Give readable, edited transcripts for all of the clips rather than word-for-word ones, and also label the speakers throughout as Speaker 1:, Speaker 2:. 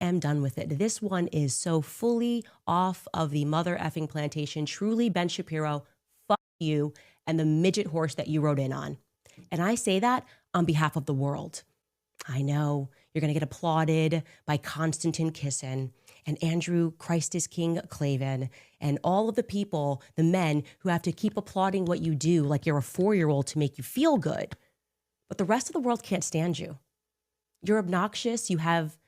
Speaker 1: am done with it. This one is so fully off of the mother effing plantation. Truly, Ben Shapiro, fuck you and the midget horse that you rode in on. And I say that on behalf of the world. I know you're going to get applauded by Konstantin Kisin and Andrew Christ is King Clavin and all of the people, the men who have to keep applauding what you do like you're a 4-year-old to make you feel good. But the rest of the world can't stand you. You're obnoxious. You have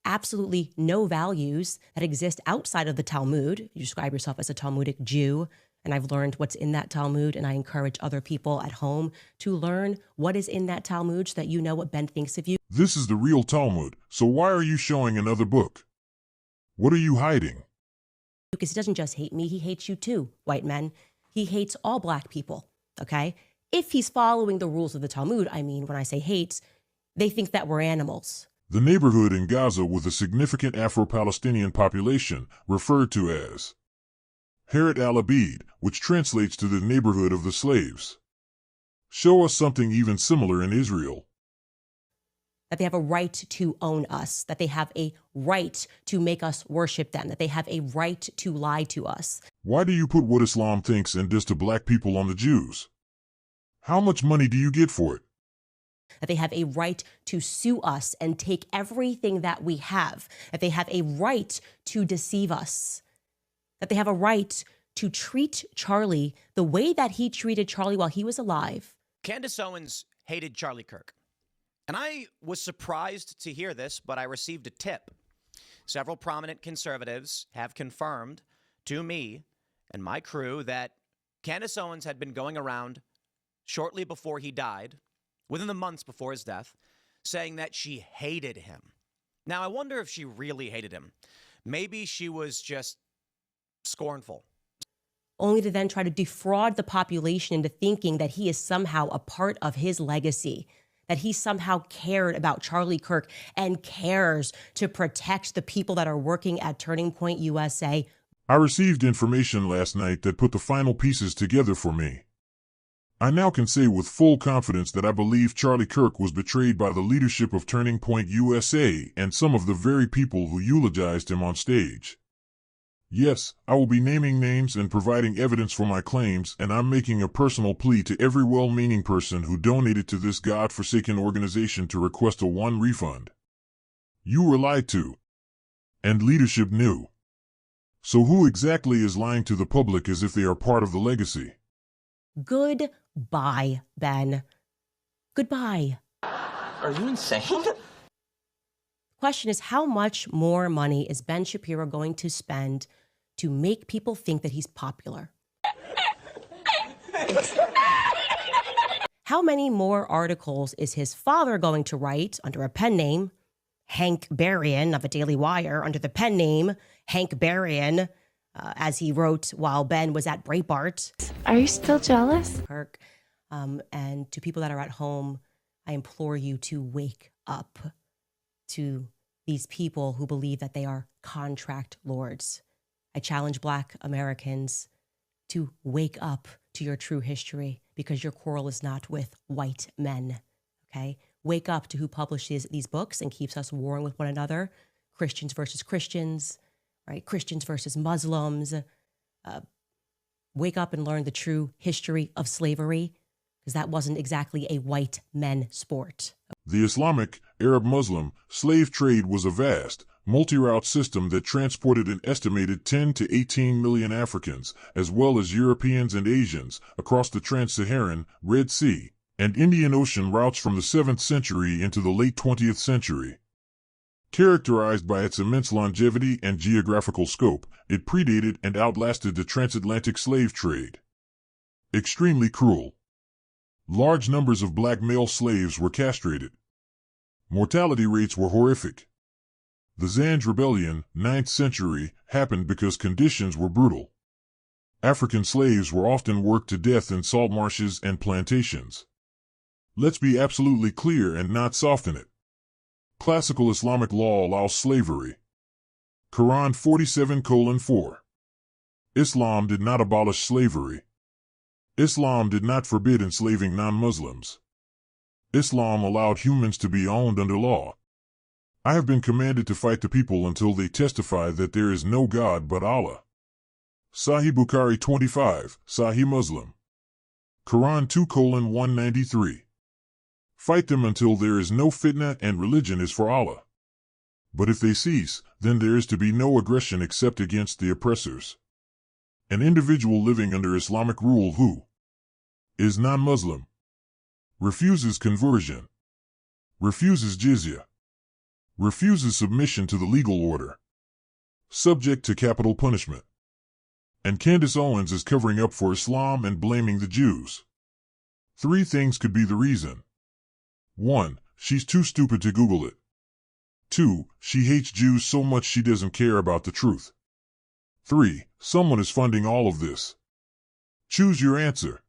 Speaker 1: absolutely no values that exist outside of the Talmud. You describe yourself as a Talmudic Jew, and I've learned what's in that Talmud, and I encourage other people at home to learn what is in that Talmud so that you know what Ben thinks of you.
Speaker 2: This is the real Talmud, so why are you showing another book? What are you hiding?
Speaker 1: Because he doesn't just hate me, he hates you too, white men. He hates all black people, okay? If he's following the rules of the Talmud, I mean, when I say hates, they think that we're animals.
Speaker 2: The neighborhood in Gaza with a significant Afro-Palestinian population, referred to as Heret al-Abid, which translates to the neighborhood of the slaves. Show us something even similar in Israel.
Speaker 1: That they have a right to own us, that they have a right to make us worship them, that they have a right to lie to us.
Speaker 2: Why do you put what Islam thinks and does to black people on the Jews? How much money do you get for it?
Speaker 1: That they have a right to sue us and take everything that we have, that they have a right to deceive us, that they have a right to treat Charlie the way that he treated Charlie while he was alive.
Speaker 3: Candace Owens hated Charlie Kirk. And I was surprised to hear this, but I received a tip. Several prominent conservatives have confirmed to me and my crew that Candace Owens had been going around shortly before he died, within the months before his death, saying that she hated him. Now, I wonder if she really hated him. Maybe she was just scornful.
Speaker 1: Only to then try to defraud the population into thinking that he is somehow a part of his legacy, that he somehow cared about Charlie Kirk and cares to protect the people that are working at Turning Point USA.
Speaker 2: I received information last night that put the final pieces together for me. I now can say with full confidence that I believe Charlie Kirk was betrayed by the leadership of Turning Point USA and some of the very people who eulogized him on stage. Yes, I will be naming names and providing evidence for my claims, and I'm making a personal plea to every well-meaning person who donated to this God-forsaken organization to request a one refund. You were lied to. And leadership knew. So who exactly is lying to the public as if they are part of the legacy?
Speaker 1: Goodbye, Ben. Goodbye.
Speaker 4: Are you insane?
Speaker 1: Question is, how much more money is Ben Shapiro going to spend to make people think that he's popular? How many more articles is his father going to write under a pen name, Hank Berrien of the Daily Wire, under the pen name Hank Berrien, as he wrote while Ben was at Breitbart?
Speaker 5: Are you still jealous?
Speaker 1: Kirk. And to people that are at home, I implore you to wake up to these people who believe that they are contract lords. I challenge Black Americans to wake up to your true history, because your quarrel is not with white men, okay? Wake up to who publishes these books and keeps us warring with one another. Christians versus Christians, right? Christians versus Muslims. Wake up and learn the true history of slavery, because that wasn't exactly a white men sport.
Speaker 2: The Islamic, Arab-Muslim, slave trade was a vast, multi-route system that transported an estimated 10 to 18 million Africans, as well as Europeans and Asians, across the Trans-Saharan, Red Sea, and Indian Ocean routes from the 7th century into the late 20th century. Characterized by its immense longevity and geographical scope, it predated and outlasted the transatlantic slave trade. Extremely cruel. Large numbers of black male slaves were castrated. Mortality rates were horrific. The Zanj Rebellion, 9th century, happened because conditions were brutal. African slaves were often worked to death in salt marshes and plantations. Let's be absolutely clear and not soften it. Classical Islamic law allows slavery. Quran 47:4. Islam did not abolish slavery. Islam did not forbid enslaving non-Muslims. Islam allowed humans to be owned under law. I have been commanded to fight the people until they testify that there is no God but Allah. Sahih Bukhari 25, Sahih Muslim. Quran 2:193. Fight them until there is no fitna and religion is for Allah. But if they cease, then there is to be no aggression except against the oppressors. An individual living under Islamic rule who is non-Muslim, refuses conversion, refuses jizya, refuses submission to the legal order, subject to capital punishment. And Candace Owens is covering up for Islam and blaming the Jews. 3 things could be the reason. 1. She's too stupid to Google it. 2. She hates Jews so much she doesn't care about the truth. 3. Someone is funding all of this. Choose your answer.